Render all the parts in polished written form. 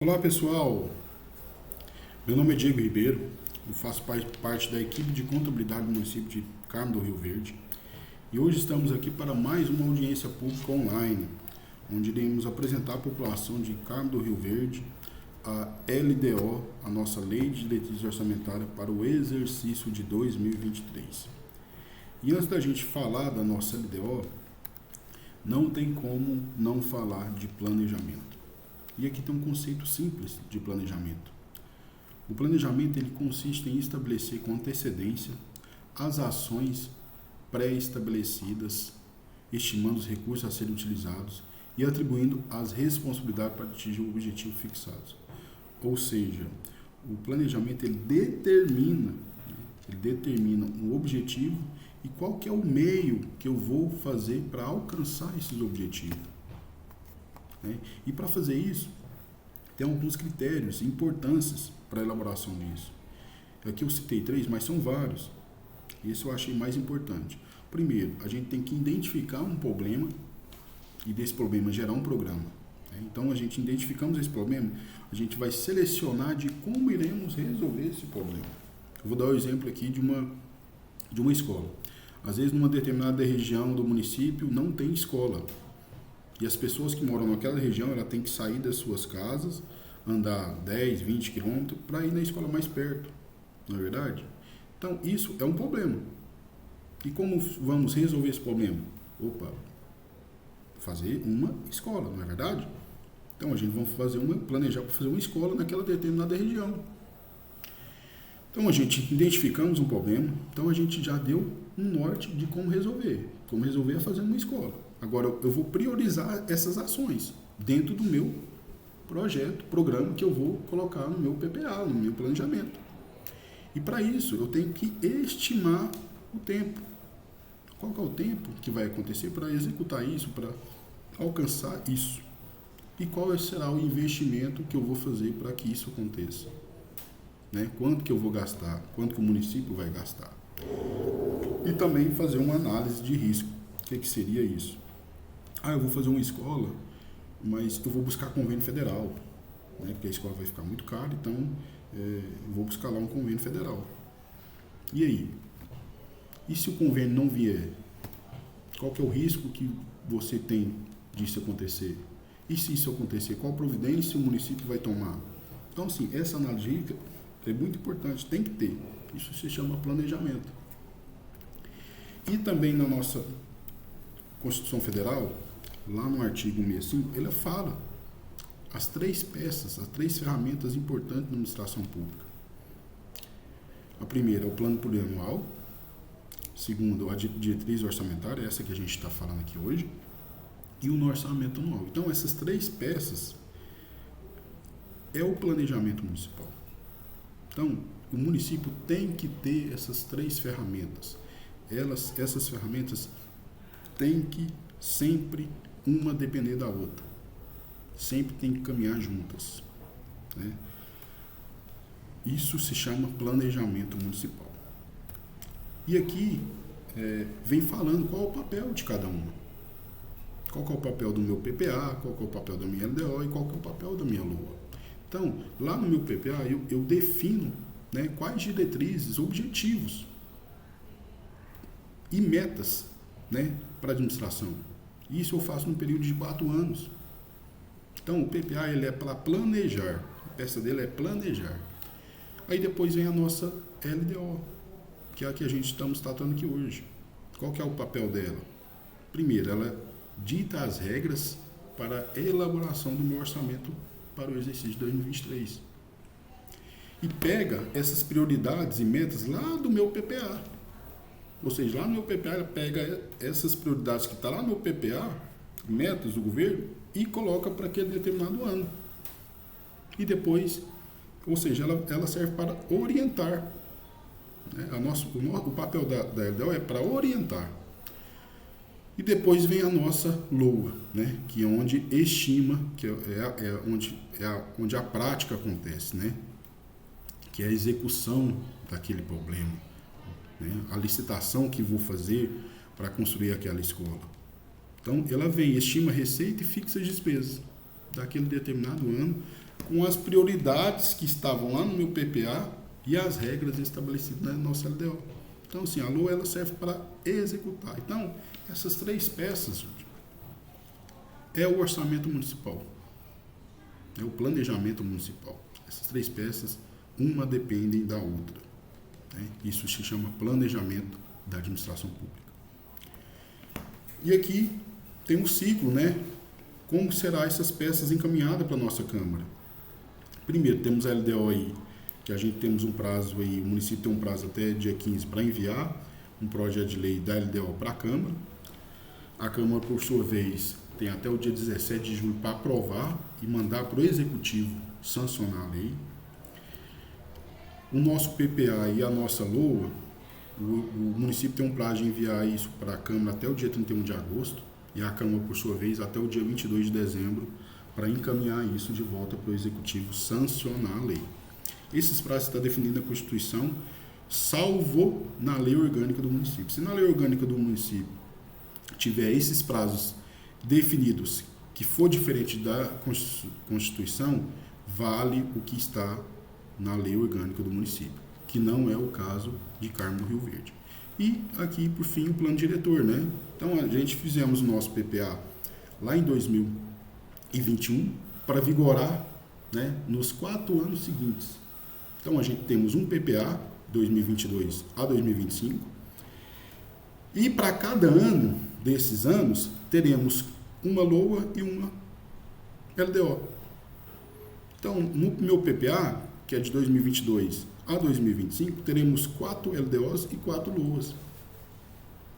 Olá pessoal, meu nome é Diego Ribeiro, eu faço parte da equipe de contabilidade do município de Carmo do Rio Verde e hoje estamos aqui para mais uma audiência pública online, onde iremos apresentar à população de Carmo do Rio Verde a LDO, a nossa Lei de Diretrizes Orçamentárias para o exercício de 2023. E antes da gente falar da nossa LDO, não tem como não falar de planejamento. E aqui tem um conceito simples de planejamento. O planejamento ele consiste em estabelecer com antecedência as ações pré-estabelecidas, estimando os recursos a serem utilizados e atribuindo as responsabilidades para atingir o objetivo fixado. Ou seja, o planejamento ele determina um objetivo e qual que é o meio que eu vou fazer para alcançar esses objetivos. E para fazer isso, tem alguns critérios e importâncias para a elaboração disso. Aqui eu citei 3, mas são vários. Esse eu achei mais importante. Primeiro, a gente tem que identificar um problema e desse problema gerar um programa. Então, a gente identificamos esse problema, a gente vai selecionar de como iremos resolver esse problema. Eu vou dar o exemplo aqui de uma escola. Às vezes, numa determinada região do município, não tem escola. E as pessoas que moram naquela região, ela tem que sair das suas casas, andar 10, 20 quilômetros para ir na escola mais perto, não é verdade? Então, isso é um problema. E como vamos resolver esse problema? Fazer uma escola, não é verdade? Então, a gente vai planejar para fazer uma escola naquela determinada região. Então, a gente identificamos um problema, então a gente já deu um norte de como resolver. Como resolver é fazendo uma escola. Agora, eu vou priorizar essas ações dentro do meu projeto, programa que eu vou colocar no meu PPA, no meu planejamento. E para isso, eu tenho que estimar o tempo. Qual que é o tempo que vai acontecer para executar isso, para alcançar isso? E qual será o investimento que eu vou fazer para que isso aconteça? Quanto que eu vou gastar? Quanto que o município vai gastar? E também fazer uma análise de risco. O que seria isso? Eu vou fazer uma escola, mas eu vou buscar convênio federal, porque a escola vai ficar muito cara, então eu vou buscar lá um convênio federal. E aí? E se o convênio não vier? Qual que é o risco que você tem disso acontecer? E se isso acontecer, qual providência o município vai tomar? Então, assim, essa análise é muito importante, tem que ter. Isso se chama planejamento. E também na nossa Constituição Federal, lá no artigo 165, ele fala as 3 peças, as 3 ferramentas importantes da administração pública. A primeira é o plano plurianual, segundo a diretriz orçamentária, essa que a gente está falando aqui hoje, e o orçamento anual. Então, essas 3 peças é o planejamento municipal. Então, o município tem que ter essas 3 ferramentas. Essas ferramentas têm que sempre uma depender da outra. Sempre tem que caminhar juntas. Isso se chama planejamento municipal. E aqui vem falando qual é o papel de cada uma. Qual que é o papel do meu PPA, qual que é o papel da minha LDO e qual que é o papel da minha LOA. Então, lá no meu PPA, eu defino quais diretrizes, objetivos e metas para a administração. Isso eu faço no período de 4 anos. Então, o PPA ele é para planejar. A peça dele é planejar. Aí depois vem a nossa LDO, que é a que a gente estamos tratando aqui hoje. Qual que é o papel dela? Primeiro, ela dita as regras para a elaboração do meu orçamento para o exercício de 2023. E pega essas prioridades e metas lá do meu PPA. Ou seja, lá no meu PPA, ela pega essas prioridades que estão lá no meu PPA, metas do governo, e coloca para aquele determinado ano. E depois, ou seja, ela serve para orientar. O papel da LDO é para orientar. E depois vem a nossa LOA, que é onde estima, que onde a prática acontece, que é a execução daquele problema, a licitação que vou fazer para construir aquela escola. Então, ela vem, estima a receita e fixa as despesas daquele determinado ano com as prioridades que estavam lá no meu PPA e as regras estabelecidas na nossa LDO. Então, assim, a LOA ela serve para executar. Então, essas 3 peças é o orçamento municipal, é o planejamento municipal. Essas 3 peças, uma depende da outra, né? Isso se chama planejamento da administração pública. E aqui tem um ciclo, né? Como serão essas peças encaminhadas para a nossa Câmara? Primeiro, temos a LDO aí, que a gente temos um prazo aí, o município tem um prazo até dia 15 para enviar um projeto de lei da LDO para a Câmara. A Câmara, por sua vez, tem até o dia 17 de julho para aprovar e mandar para o Executivo sancionar a lei. O nosso PPA e a nossa LOA, o município tem um prazo de enviar isso para a Câmara até o dia 31 de agosto e a Câmara, por sua vez, até o dia 22 de dezembro para encaminhar isso de volta para o Executivo sancionar a lei. Esses prazos estão definidos na Constituição, salvo na lei orgânica do município. Se na lei orgânica do município tiver esses prazos definidos que for diferente da Constituição, vale o que está na lei orgânica do município, que não é o caso de Carmo do Rio Verde. E aqui, por fim, o plano diretor, né? Então, a gente fizemos o nosso PPA lá em 2021 para vigorar, né, nos 4 anos seguintes. Então, a gente temos um PPA 2022 a 2025 e para cada ano desses anos teremos uma LOA e uma LDO. Então, no meu PPA, que é de 2022 a 2025, teremos 4 LDOs e 4 LOAs,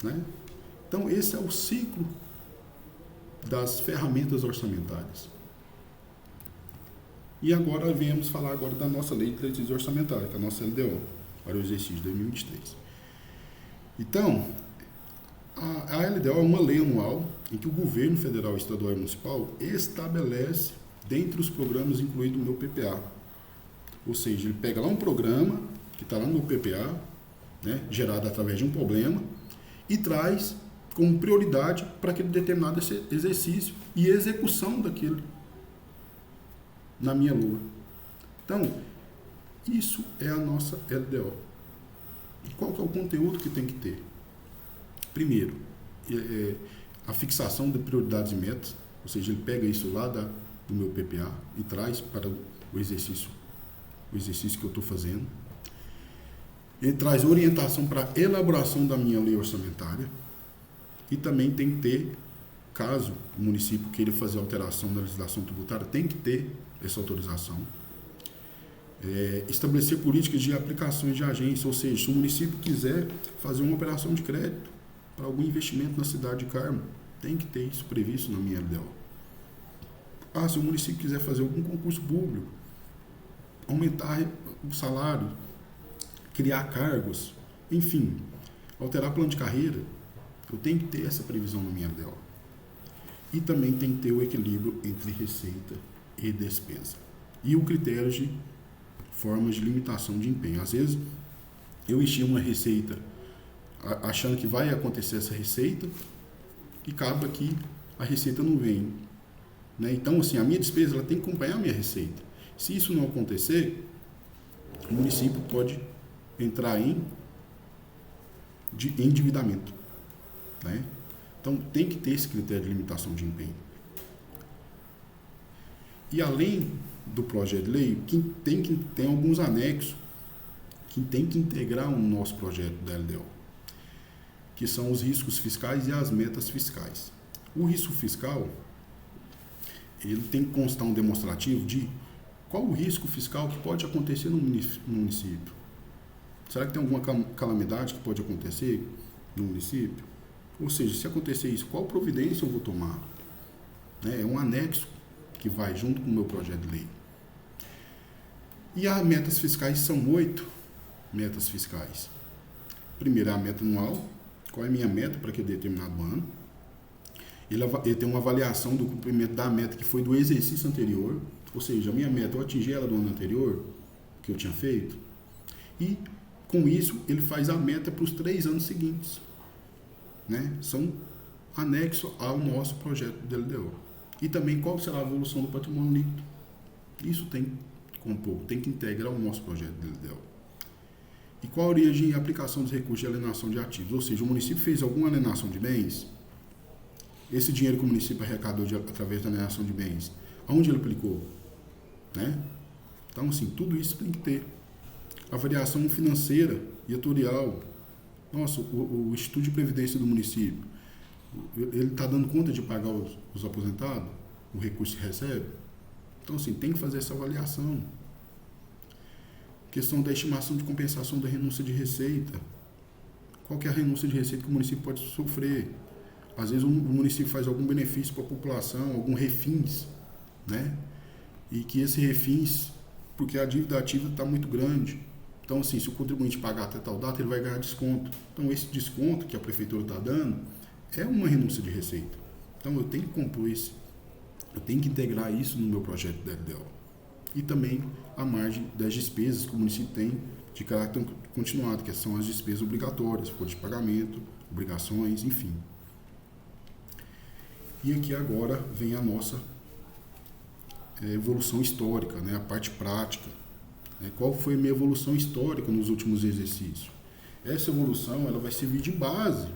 né? Então, esse é o ciclo das ferramentas orçamentárias. E agora viemos falar agora da nossa lei de diretriz orçamentária, que é a nossa LDO, para o exercício de 2023. Então, a LDO é uma lei anual em que o governo federal, estadual e municipal estabelece dentre os programas incluídos no meu PPA. Ou seja, ele pega lá um programa que está lá no meu PPA, né, gerado através de um problema, e traz como prioridade para aquele determinado exercício e execução daquele na minha LOA. Então, isso é a nossa LDO. E qual que é o conteúdo que tem que ter? Primeiro, a fixação de prioridades e metas, ou seja, ele pega isso lá do meu PPA e traz para o exercício que eu estou fazendo. Ele traz orientação para a elaboração da minha lei orçamentária e também tem que ter, caso o município queira fazer alteração na legislação tributária, tem que ter essa autorização. Estabelecer políticas de aplicações de agência, ou seja, se o município quiser fazer uma operação de crédito para algum investimento na cidade de Carmo, tem que ter isso previsto na minha LDO. Se o município quiser fazer algum concurso público, aumentar o salário, criar cargos, enfim, alterar plano de carreira, eu tenho que ter essa previsão na minha LDO. E também tem que ter o equilíbrio entre receita e despesa. E o critério de formas de limitação de empenho. Às vezes, eu enchi uma receita achando que vai acontecer essa receita e acaba que a receita não vem, né? Então, assim, a minha despesa ela tem que acompanhar a minha receita. Se isso não acontecer, o município pode entrar em endividamento, né? Então, tem que ter esse critério de limitação de empenho. E além do projeto de lei, tem alguns anexos que tem que integrar o nosso projeto da LDO, que são os riscos fiscais e as metas fiscais. O risco fiscal, ele tem que constar um demonstrativo de qual o risco fiscal que pode acontecer no município. Será que tem alguma calamidade que pode acontecer no município? Ou seja, se acontecer isso, qual providência eu vou tomar? É um anexo que vai junto com o meu projeto de lei. E as metas fiscais são 8 metas fiscais. Primeiro é a meta anual. Qual é a minha meta para aquele determinado ano? Ele tem uma avaliação do cumprimento da meta que foi do exercício anterior. Ou seja, a minha meta, eu atingi ela do ano anterior, que eu tinha feito. E, com isso, ele faz a meta para os 3 anos seguintes, né? São anexo ao nosso projeto de LDO. E também qual será a evolução do patrimônio líquido. Isso tem que compor, tem que integrar o nosso projeto de LDO. E qual a origem e aplicação dos recursos de alienação de ativos? Ou seja, o município fez alguma alienação de bens, esse dinheiro que o município arrecadou através da alienação de bens, aonde ele aplicou? Né? Então, assim, tudo isso tem que ter. Avaliação financeira e atuarial. Nossa, o Instituto de Previdência do município, ele está dando conta de pagar os aposentados? O recurso que recebe? Então, assim, tem que fazer essa avaliação. Questão da estimação de compensação da renúncia de receita. Qual que é a renúncia de receita que o município pode sofrer? Às vezes o município faz algum benefício para a população, algum refins, né? E que esse refins, porque a dívida ativa está muito grande. Então, assim, se o contribuinte pagar até tal data, ele vai ganhar desconto. Então, esse desconto que a prefeitura está dando é uma renúncia de receita. Então, eu tenho que compor isso, eu tenho que integrar isso no meu projeto da LDO. E também a margem das despesas que o município tem de caráter continuado, que são as despesas obrigatórias, folha de pagamento, obrigações, enfim. E aqui agora vem a nossa evolução histórica, né, a parte prática. Né, qual foi a minha evolução histórica nos últimos exercícios? Essa evolução ela vai servir de base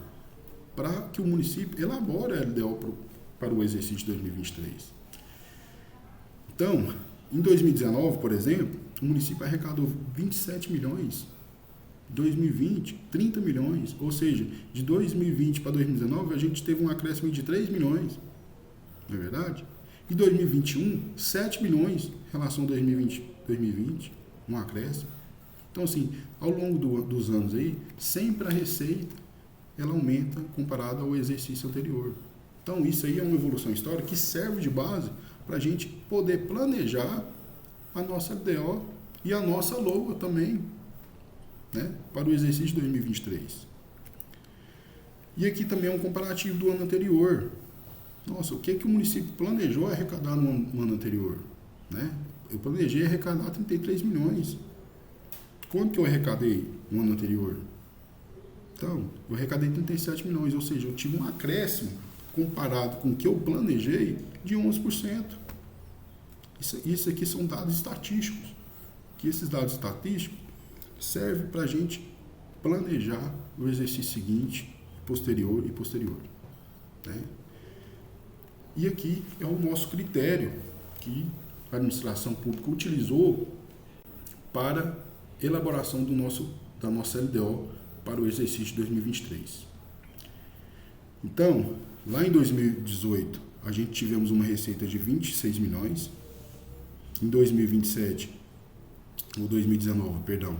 para que o município elabore a LDO para o exercício de 2023. Então, em 2019, por exemplo, o município arrecadou 27 milhões. 2020, 30 milhões. Ou seja, de 2020 para 2019, a gente teve um acréscimo de 3 milhões. Não é verdade? E 2021, 7 milhões em relação a 2020, um acréscimo. Então, assim, ao longo dos anos aí, sempre a receita, ela aumenta comparada ao exercício anterior. Então, isso aí é uma evolução histórica que serve de base para a gente poder planejar a nossa LDO e a nossa LOA também, né, para o exercício de 2023. E aqui também é um comparativo do ano anterior. Nossa, o que o município planejou arrecadar no ano anterior? Né? Eu planejei arrecadar 33 milhões. Quanto que eu arrecadei no ano anterior? Então, eu arrecadei 37 milhões, ou seja, eu tive um acréscimo comparado com o que eu planejei de 11%. Isso aqui são dados estatísticos, que esses dados estatísticos servem para a gente planejar o exercício seguinte, posterior. Né? E aqui é o nosso critério que a administração pública utilizou para elaboração da nossa LDO para o exercício de 2023. Então, lá em 2018, a gente tivemos uma receita de 26 milhões. Em 2027, ou 2019, perdão,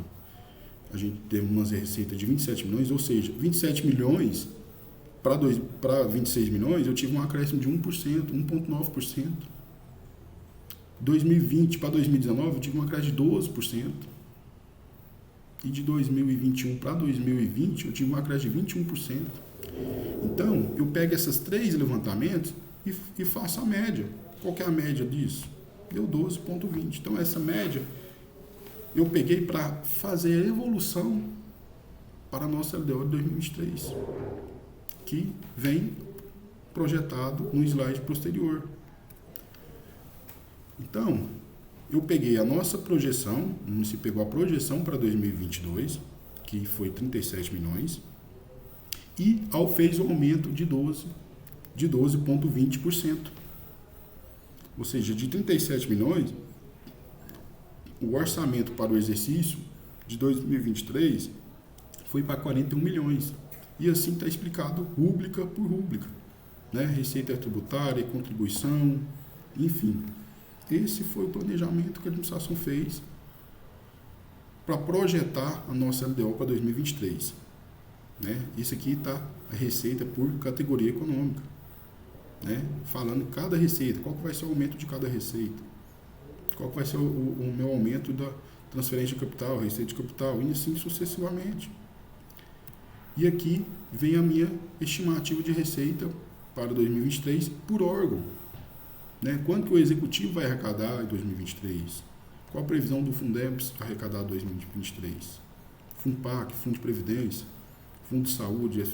a gente teve uma receita de 27 milhões, ou seja, 27 milhões para 26 milhões, eu tive um acréscimo de 1%, 1,9%. 2020 para 2019, eu tive um acréscimo de 12%. E de 2021 para 2020, eu tive um acréscimo de 21%. Então, eu pego esses três levantamentos e faço a média. Qual que é a média disso? Deu 12,20. Então, essa média eu peguei para fazer a evolução para a nossa LDO de 2023, que vem projetado no slide posterior. Então, eu peguei a nossa projeção, o município pegou a projeção para 2022, que foi 37 milhões, e fez um aumento de 12,20%. Ou seja, de 37 milhões, o orçamento para o exercício de 2023 foi para 41 milhões. E assim está explicado rúbrica por rúbrica, né? Receita tributária, contribuição, enfim. Esse foi o planejamento que a administração fez para projetar a nossa LDO para 2023. Né? Isso aqui está a receita por categoria econômica. Né? Falando cada receita, qual que vai ser o aumento de cada receita, qual que vai ser o meu aumento da transferência de capital, receita de capital, e assim sucessivamente. E aqui vem a minha estimativa de receita para 2023 por órgão. Né? Quanto que o executivo vai arrecadar em 2023? Qual a previsão do Fundeps arrecadar em 2023? FUNPAC, Fundo de Previdência, Fundo de Saúde,